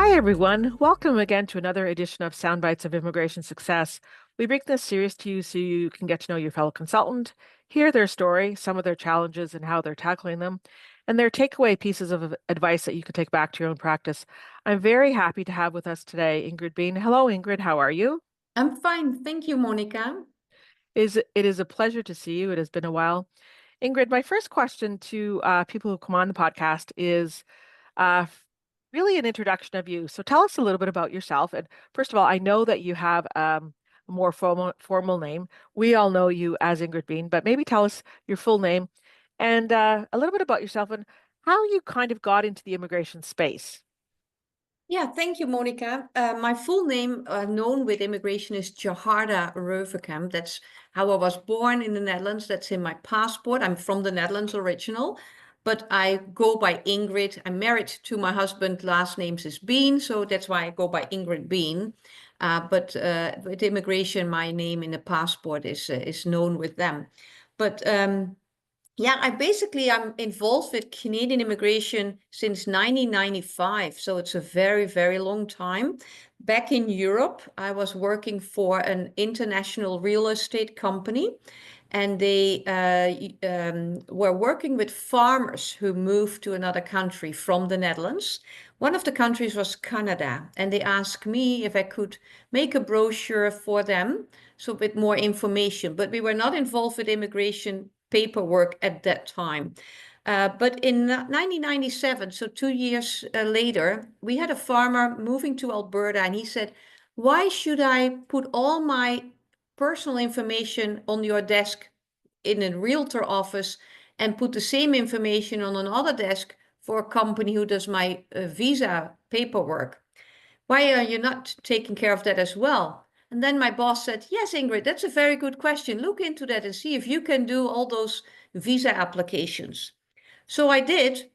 Hi, everyone. Welcome again to another edition of Soundbites of Immigration Success. We bring this series to you so you can get to know your fellow consultant, hear their story, some of their challenges and how they're tackling them, and their takeaway pieces of advice that you can take back to your own practice. I'm very happy to have with us today Ingrid Been. Hello, Ingrid. How are you? I'm fine. Thank you, Monica. It is a pleasure to see you. It has been a while. Ingrid, my first question to people who come on the podcast is uh, really an introduction of you. So tell us a little bit about yourself. And first of all, I know that you have a more formal name. We all know you as Ingrid Bean, but maybe tell us your full name and a little bit about yourself and how you kind of got into the immigration space. Yeah, thank you, Monica. My full name, known with immigration, is Jaharda Reuvenkamp. That's how I was born in the Netherlands. That's in my passport. I'm from the Netherlands original, but I go by Ingrid. I'm married to my husband. Last name is Been, so that's why I go by Ingrid Been. But with immigration, my name in the passport is known with them. But Yeah, I'm involved with Canadian immigration since 1995, so it's a very, very long time. Back in Europe, I was working for an international real estate company, and they were working with farmers who moved to another country from the Netherlands. One of the countries was Canada, and they asked me if I could make a brochure for them, so with more information. But we were not involved with immigration paperwork at that time. But in 1997, so 2 years later, we had a farmer moving to Alberta, and he said, "Why should I put all my personal information on your desk in a realtor office and put the same information on another desk for a company who does my visa paperwork? Why are you not taking care of that as well?" And then my boss said, "Yes, Ingrid, that's a very good question. Look into that and see if you can do all those visa applications." So I did,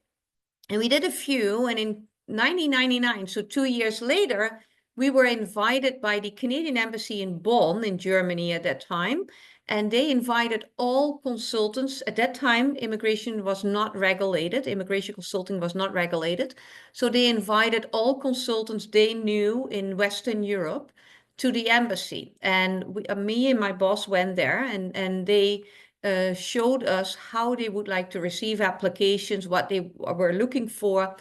and we did a few. And in 1999, so 2 years later, we were invited by the Canadian Embassy in Bonn in Germany at that time. And they invited all consultants. At that time, immigration was not regulated. Immigration consulting was not regulated. So they invited all consultants they knew in Western Europe to the embassy. And me and my boss went there, and they showed us how they would like to receive applications, what they were looking for.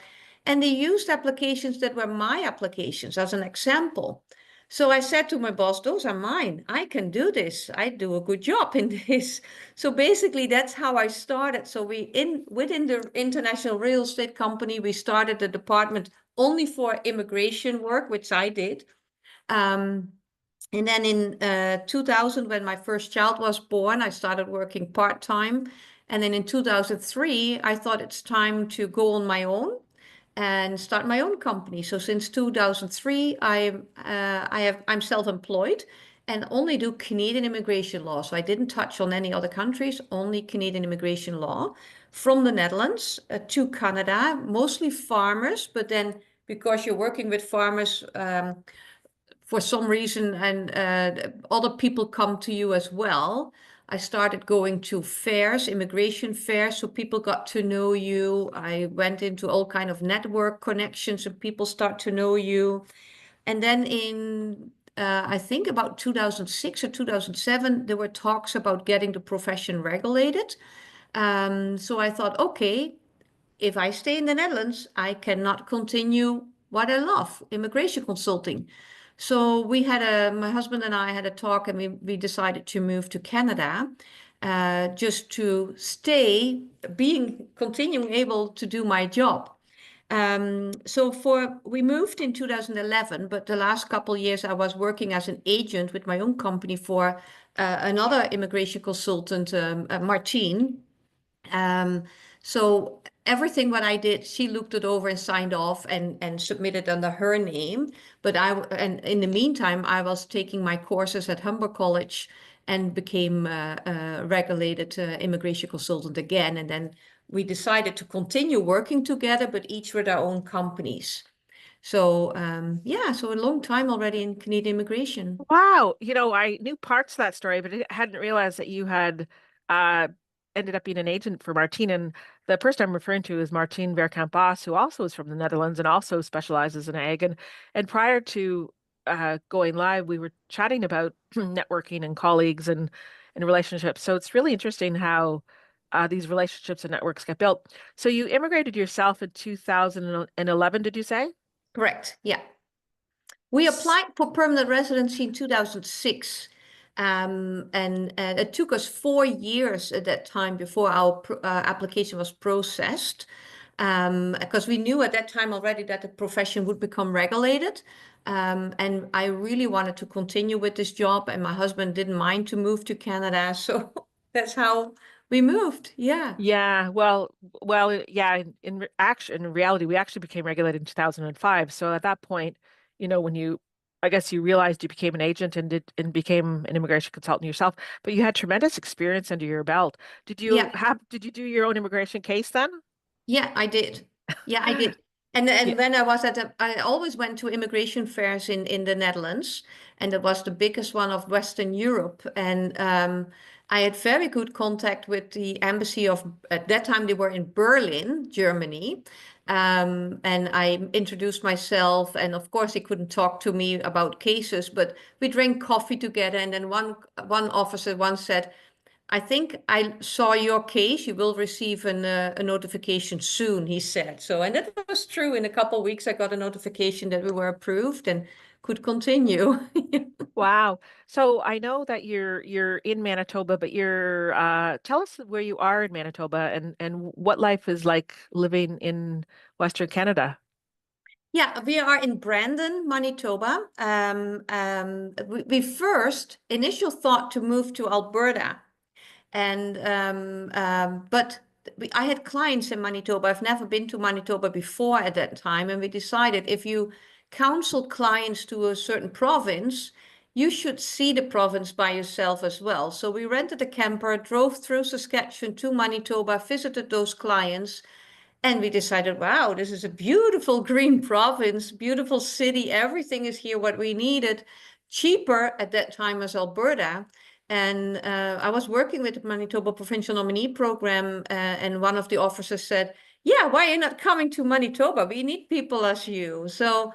And they used applications that were my applications as an example. So I said to my boss, "Those are mine. I can do this. I do a good job in this." So basically, that's how I started. So within the international real estate company, we started a department only for immigration work, which I did. Um, and then in 2000, when my first child was born, I started working part-time. And then in 2003, I thought it's time to go on my own and start my own company. So since 2003, I'm self-employed and only do Canadian immigration law. So I didn't touch on any other countries, only Canadian immigration law from the Netherlands to Canada, mostly farmers. But then because you're working with farmers, for some reason, and other people come to you as well. I started going to fairs, immigration fairs, so people got to know you. I went into all kind of network connections, and people start to know you. And then in I think about 2006 or 2007, there were talks about getting the profession regulated. So I thought, okay, if I stay in the Netherlands, I cannot continue what I love, immigration consulting. So my husband and I had a talk, and we decided to move to Canada, just to continuing able to do my job. We moved in 2011, but the last couple of years I was working as an agent with my own company for another immigration consultant, Martine. Um, so everything what I did, she looked it over and signed off and submitted under her name. And in the meantime, I was taking my courses at Humber College and became a regulated immigration consultant again. And then we decided to continue working together, but each with our own companies. So yeah, so a long time already in Canadian immigration. Wow. I knew parts of that story, but I hadn't realized that you had uh, ended up being an agent for Martine. And the person I'm referring to is Martine Verkamp-Bos, who also is from the Netherlands and also specializes in ag. And prior to going live, we were chatting about networking and colleagues and relationships. So it's really interesting how these relationships and networks get built. So you immigrated yourself in 2011, did you say? Correct. Yeah. We applied for permanent residency in 2006. And it took us 4 years at that time before our application was processed, because we knew at that time already that the profession would become regulated. And I really wanted to continue with this job, and my husband didn't mind to move to Canada. So that's how we moved. Yeah. Yeah, yeah. In reality, we actually became regulated in 2005. So at that point, when I guess you realized you became an agent and became an immigration consultant yourself, but you had tremendous experience under your belt. Yeah. Did you do your own immigration case then? Yeah, I did. Yeah, I did. And Yeah. when I was I always went to immigration fairs in the Netherlands, and it was the biggest one of Western Europe. And I had very good contact with the embassy of, at that time they were in Berlin, Germany. And I introduced myself, and of course he couldn't talk to me about cases, but we drank coffee together. And then one officer once said, I think I saw your case. You will receive a notification soon, he said. So, and that was true. In a couple of weeks, I got a notification that we were approved and could continue. Wow. So I know that you're in Manitoba, but you're tell us where you are in Manitoba and what life is like living in Western Canada. Yeah, we are in Brandon, Manitoba. We first initial thought to move to Alberta. And but I had clients in Manitoba. I've never been to Manitoba before at that time, and we decided if you counsel clients to a certain province, you should see the province by yourself as well. So we rented a camper, drove through Saskatchewan to Manitoba, visited those clients, and we decided, wow, this is a beautiful green province, beautiful city. Everything is here, what we needed. Cheaper at that time as Alberta. And I was working with the Manitoba Provincial Nominee Program, and one of the officers said, yeah, why are you not coming to Manitoba? We need people as you. So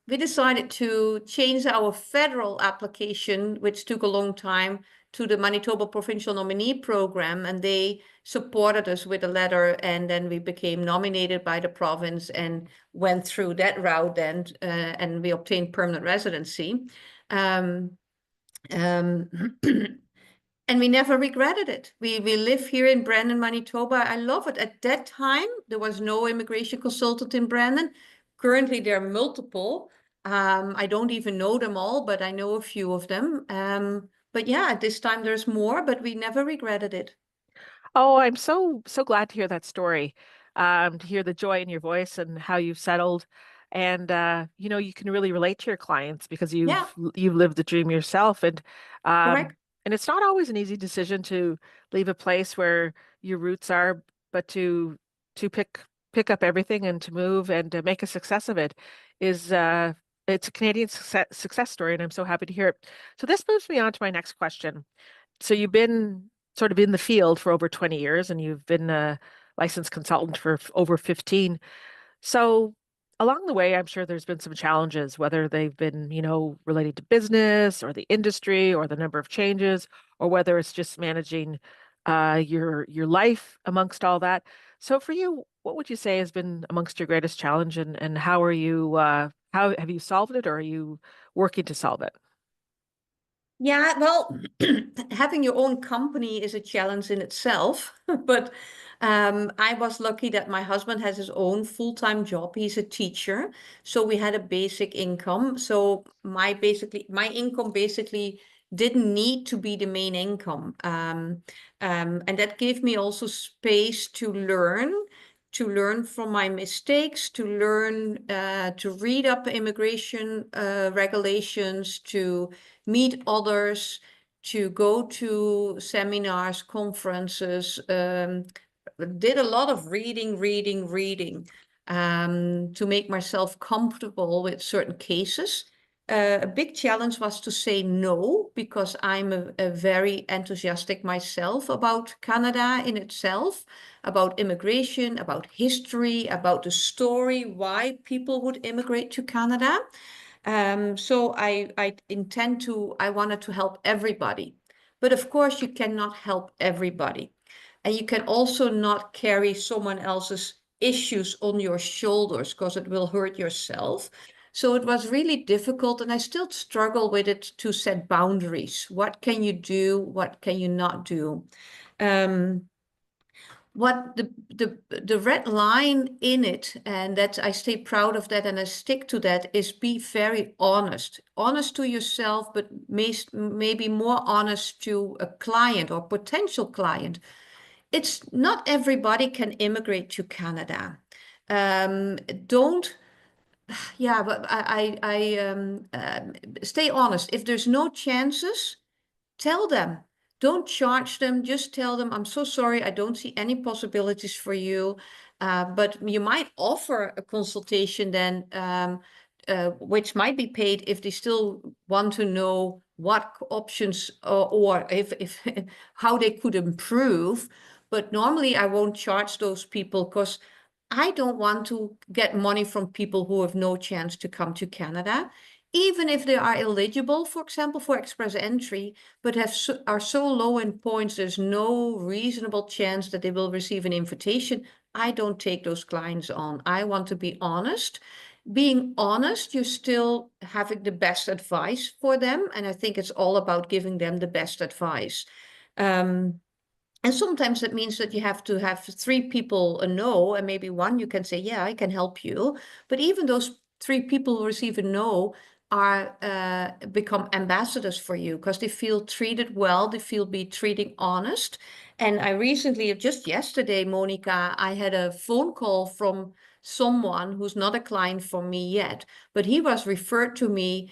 we decided to change our federal application, which took a long time, to the Manitoba Provincial Nominee Program, and they supported us with a letter, and then we became nominated by the province and went through that route then, and we obtained permanent residency. Um, um, and we never regretted it. We live here in Brandon, Manitoba. I love it. At that time, there was no immigration consultant in Brandon. Currently, there are multiple. I don't even know them all, but I know a few of them. But yeah, at this time there's more, but we never regretted it. Oh, I'm so glad to hear that story. To hear the joy in your voice and how you've settled. And you can really relate to your clients because Yeah, you've lived the dream yourself. correct. And it's not always an easy decision to leave a place where your roots are, but to pick up everything and to move and to make a success of it is it's a Canadian success story, and I'm so happy to hear it. So this moves me on to my next question. So you've been sort of in the field for over 20 years and you've been a licensed consultant for over 15. So along the way, I'm sure there's been some challenges, whether they've been, related to business or the industry or the number of changes, or whether it's just managing your life amongst all that. So for you, what would you say has been amongst your greatest challenge and how have you solved it or are you working to solve it? Yeah, well, having your own company is a challenge in itself. But I was lucky that my husband has his own full-time job. He's a teacher, so we had a basic income. So my income basically didn't need to be the main income, and that gave me also space to learn from my mistakes, to learn to read up immigration regulations, to meet others, to go to seminars, conferences, did a lot of reading, to make myself comfortable with certain cases. A big challenge was to say no, because I'm a very enthusiastic myself about Canada in itself, about immigration, about history, about the story, why people would immigrate to Canada. So I wanted to help everybody. But of course, you cannot help everybody. And you can also not carry someone else's issues on your shoulders, because it will hurt yourself. So it was really difficult, and I still struggle with it, to set boundaries. What can you do? What can you not do? What the red line in it, and that I stay proud of that and I stick to that, is be very honest. Honest to yourself, but maybe more honest to a client or potential client. It's not everybody can immigrate to Canada. Don't Yeah, but stay honest. If there's no chances, tell them. Don't charge them. Just tell them, I'm so sorry, I don't see any possibilities for you. But you might offer a consultation then, which might be paid if they still want to know what options, or if how they could improve. But normally I won't charge those people, because I don't want to get money from people who have no chance to come to Canada, even if they are eligible, for example, for express entry, but are so low in points, there's no reasonable chance that they will receive an invitation. I don't take those clients on. I want to be honest. Being honest, you're still having the best advice for them, and I think it's all about giving them the best advice. And sometimes it means that you have to have 3 people a no, and maybe one you can say, yeah, I can help you. But even those 3 people who receive a no are become ambassadors for you, because they feel treated well, they feel be treating honest. And I recently, just yesterday, Monica, I had a phone call from someone who's not a client for me yet, but he was referred to me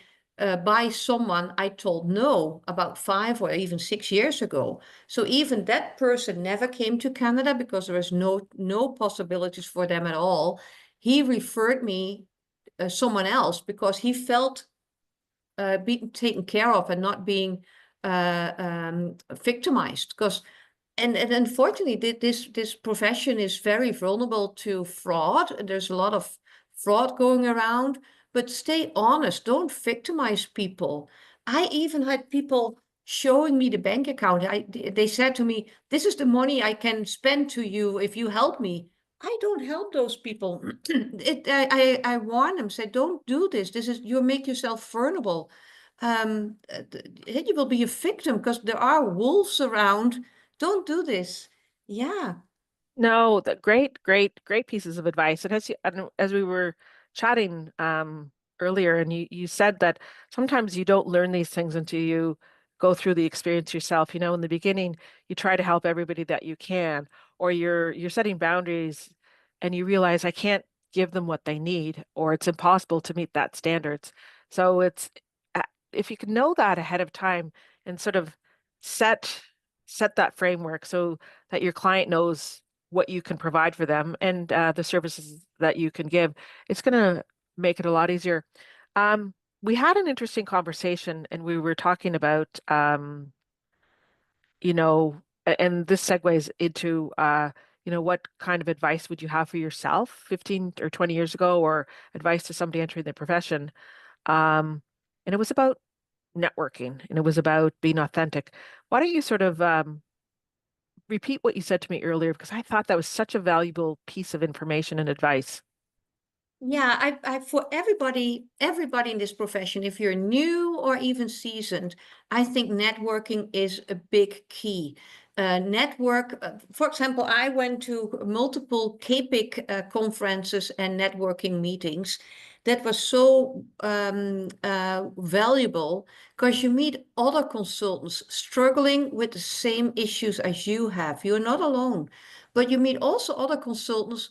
by someone I told no about 5 or even 6 years ago. So even that person never came to Canada, because there is no possibilities for them at all. He referred me someone else, because he felt being taken care of and not being victimized. And unfortunately, this profession is very vulnerable to fraud. There's a lot of fraud going around, but stay honest. Don't victimize people. I even had people showing me the bank account. They said to me, this is the money I can spend to you if you help me. I don't help those people. I warn them, say, don't do this. You make yourself vulnerable. You will be a victim, because there are wolves around. Don't do this. Yeah. No, great pieces of advice. And as we were chatting earlier, and you said that sometimes you don't learn these things until you go through the experience yourself. In the beginning, you try to help everybody that you can, or you're setting boundaries, and you realize I can't give them what they need, or it's impossible to meet that standards. So if you can know that ahead of time and sort of set that framework so that your client knows what you can provide for them and the services that you can give, it's going to make it a lot easier. We had an interesting conversation, and we were talking about, and this segues into, what kind of advice would you have for yourself 15 or 20 years ago, or advice to somebody entering the profession? And it was about networking, and it was about being authentic. Why don't you sort of repeat what you said to me earlier, because I thought that was such a valuable piece of information and advice. Yeah, for everybody in this profession, if you're new or even seasoned, I think networking is a big key. For example, I went to multiple CAPIC conferences and networking meetings. That was so valuable, because you meet other consultants struggling with the same issues as you have. You're not alone, but you meet also other consultants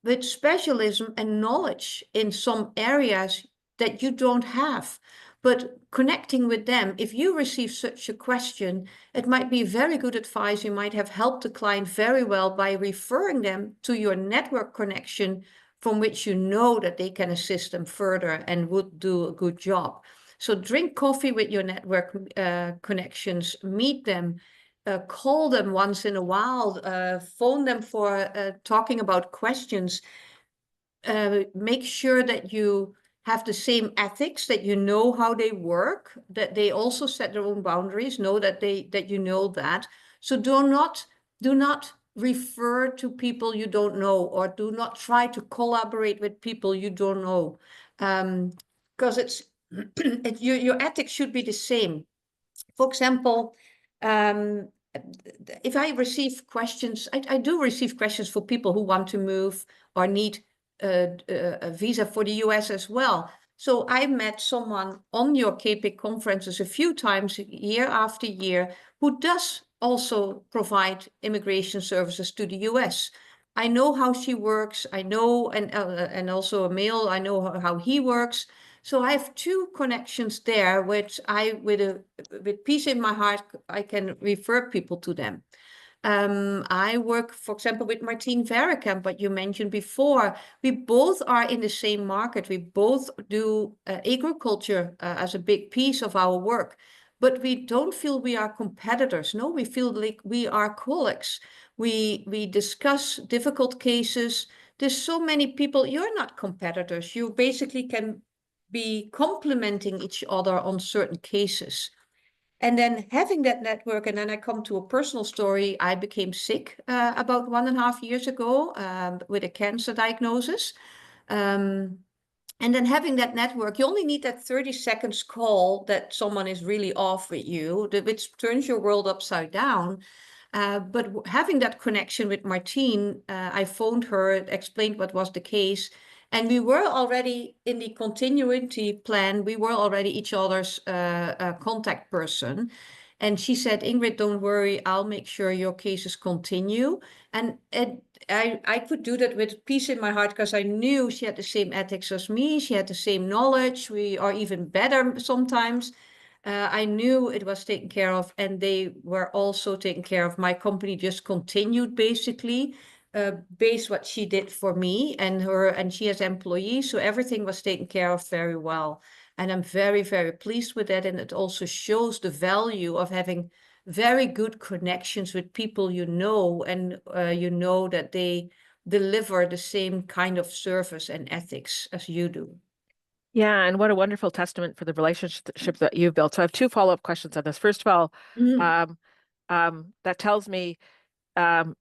with specialism and knowledge in some areas that you don't have. But connecting with them, if you receive such a question, it might be very good advice. You might have helped the client very well by referring them to your network connection, from which you know that they can assist them further and would do a good job. So drink coffee with your network connections, meet them, call them once in a while, phone them for talking about questions. Make sure that you have the same ethics, that you know how they work, that they also set their own boundaries, know that you know that. So do not refer to people you don't know, or do not try to collaborate with people you don't know, because your ethics should be the same. For example, if I receive questions, I do receive questions for people who want to move or need a visa for the US as well. So I met someone on your CAPIC conferences a few times year after year who does also provide immigration services to the US. I know how she works. I know, and also a male, I know how he works. So I have two connections there, which with peace in my heart, I can refer people to them. I work, for example, with Martine Verrekamp, what you mentioned before. We both are in the same market. We both do agriculture as a big piece of our work, but we don't feel we are competitors. No, we feel like we are colleagues. We discuss difficult cases. There's so many people. You're not competitors. You basically can be complementing each other on certain cases. And then having that network, and then I come to a personal story. I became sick about 1.5 years ago with a cancer diagnosis. And then having that network, you only need that 30 seconds call that someone is really off with you, which turns your world upside down. But having that connection with Martine, I phoned her, explained what was the case. And we were already in the continuity plan. We were already each other's contact person. And she said, Ingrid, don't worry, I'll make sure your cases continue. And I could do that with peace in my heart because I knew she had the same ethics as me. She had the same knowledge. We are even better sometimes. I knew it was taken care of, and they were also taken care of. My company just continued basically based what she did for me and she has employees, so everything was taken care of very well. And I'm very, very pleased with that. And it also shows the value of having very good connections with people you know, and you know that they deliver the same kind of service and ethics as you do. Yeah, and what a wonderful testament for the relationship that you've built. So I have two follow-up questions on this. First of all, Mm, um, that tells me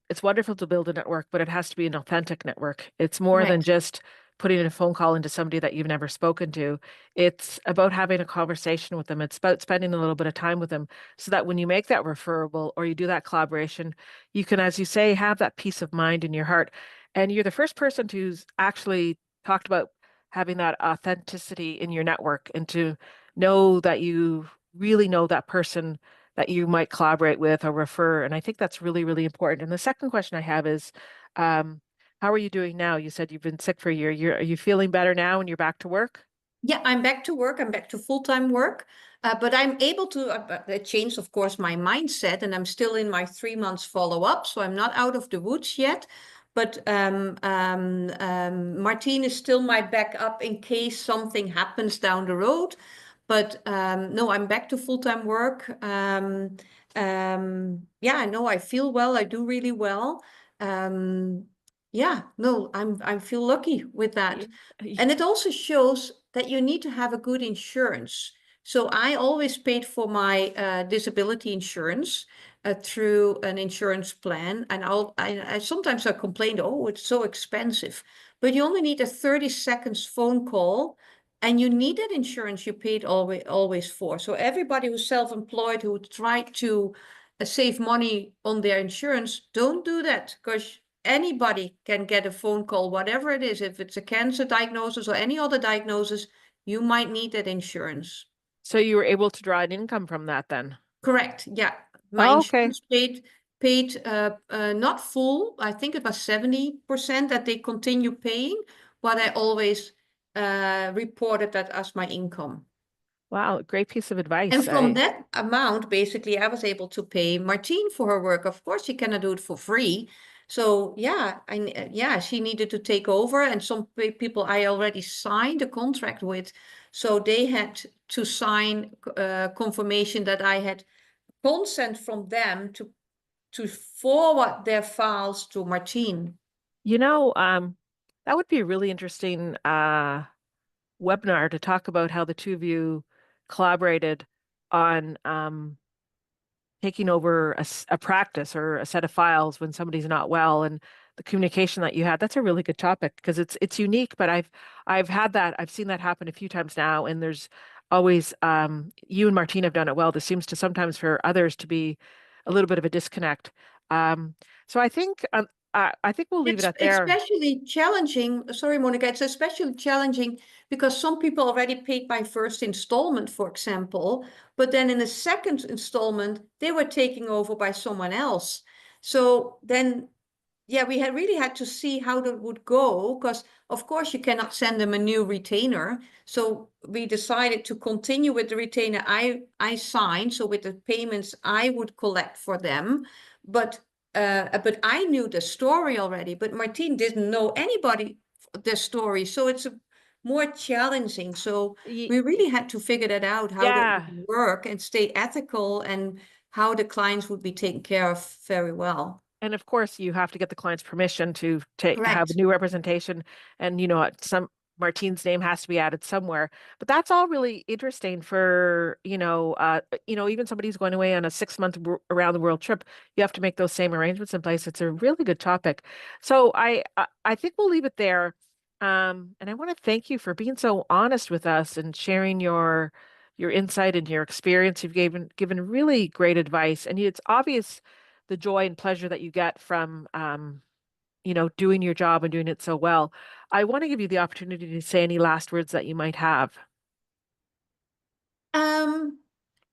it's wonderful to build a network, but it has to be an authentic network. It's more than correct. just putting in a phone call into somebody that you've never spoken to. It's about having a conversation with them. It's about spending a little bit of time with them so that when you make that referral or you do that collaboration, you can, as you say, have that peace of mind in your heart. And you're the first person who's actually talked about having that authenticity in your network and to know that you really know that person that you might collaborate with or refer. And I think that's really, really important. And the second question I have is, how are you doing now? You said you've been sick for a year. Are you feeling better now and you're back to work? Yeah, I'm back to work. I'm back to full-time work. But I'm able to change, of course, my mindset, and I'm still in my 3 months follow-up, so I'm not out of the woods yet. But Martine is still my backup in case something happens down the road. But no, I'm back to full-time work. Yeah, I know I feel well. I do really well. Yeah, no, I feel lucky with that. And it also shows that you need to have a good insurance. So I always paid for my disability insurance through an insurance plan. And I sometimes I complained, oh, it's so expensive. But you only need a 30 seconds phone call, and you need that insurance you paid always for. So everybody who's self-employed, who tried to save money on their insurance, don't do that, because anybody can get a phone call, whatever it is. If it's a cancer diagnosis or any other diagnosis, you might need that insurance. So you were able to draw an income from that then? Correct. Yeah. My Oh, okay. insurance paid not full. I think it was 70% that they continue paying, but I always reported that as my income. Wow, great piece of And advice. from that amount, basically, I was able to pay Martine for her work. Of course, she cannot do it for free. So yeah, yeah, she needed to take over, and some people I already signed a contract with, so they had to sign confirmation that I had consent from them to forward their files to Martine. You know, that would be a really interesting webinar to talk about how the two of you collaborated on taking over a practice or a set of files when somebody's not well, and the communication that you had. That's a really good topic because it's unique, but I've seen that happen a few times now, and there's always you and Martine have done it well. This seems to sometimes for others to be a little bit of a disconnect. Um, so I think we'll leave it It's at there. especially challenging. Sorry, Monica, it's especially challenging because some people already paid my first installment, for example, but then in the second installment, they were taking over by someone else. So then, yeah, we had really had to see how that would go because, of course, you cannot send them a new retainer. So we decided to continue with the retainer I signed. So with the payments I would collect for them, but but I knew the story already. But Martine didn't know anybody the story, so it's more challenging. So Y we really had to figure that out how that yeah. would work and stay ethical and how the clients would be taken care of very well. And of course, you have to get the client's permission to take have a Correct. new representation, and some Martine's name has to be added somewhere. But that's all really interesting for even somebody who's going away on a 6 month around the world trip. You have to make those same arrangements in place. It's a really good topic. So I think we'll leave it there. And I want to thank you for being so honest with us and sharing your insight and your experience. You've given really great advice, and it's obvious the joy and pleasure that you get from doing your job and doing it so well. I want to give you the opportunity to say any last words that you might have. Um,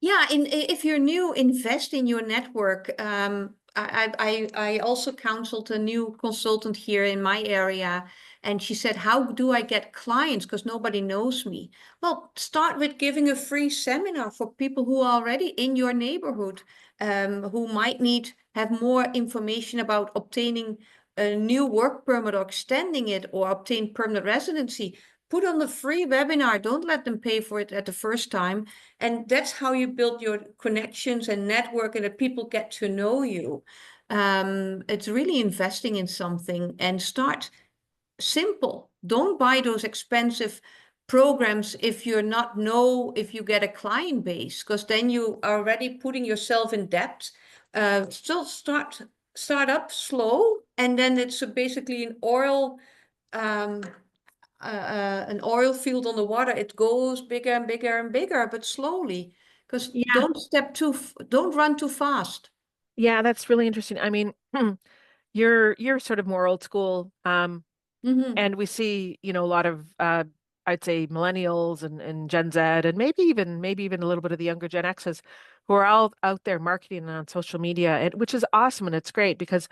yeah, if you're new, invest in your network. I also counseled a new consultant here in my area, and she said, "How do I get clients? Because nobody knows me." Well, start with giving a free seminar for people who are already in your neighborhood, who might need have more information about obtaining a new work permit or extending it or obtain permanent residency. Put on the free webinar. Don't let them pay for it at the first time. And that's how you build your connections and network and that people get to know you. It's really investing in something and start simple. Don't buy those expensive programs if you're not know if you get a client base, because then you are already putting yourself in debt. Still start up slow, and then it's basically um, an oil field on the water. It goes bigger and bigger and bigger, but slowly, because Yeah, don't run too fast. yeah, that's really interesting. I mean, you're sort of more old school, Mm-hmm. and we see a lot of I'd say millennials and Gen Z, and maybe even a little bit of the younger Gen X's who are all out there marketing on social media, and which is awesome and it's great because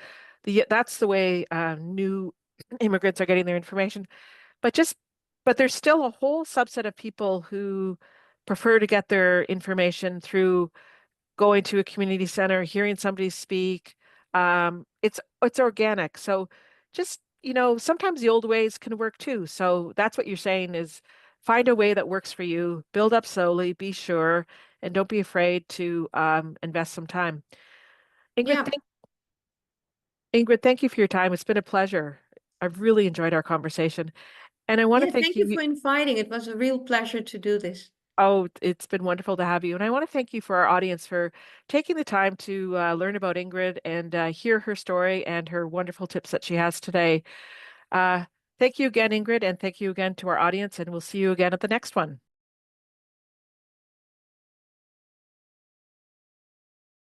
that's the way new immigrants are getting their information. But just, but there's still a whole subset of people who prefer to get their information through going to a community center, hearing somebody speak. It's organic. So just, sometimes the old ways can work too. So that's what you're saying is find a way that works for you, build up slowly, be sure, and don't be afraid to invest some time. Ingrid, Yeah. thank Ingrid, thank you for your time. It's been a pleasure. I've really enjoyed our conversation. And I want to Yeah. thank Thank you you. for inviting. It was a real pleasure to do this. Oh, it's been wonderful to have you. And I want to thank you for our audience for taking the time to learn about Ingrid and hear her story and her wonderful tips that she has today. Uh, Thank you again, Ingrid, and thank you again to our audience. And we'll see you again at the next one.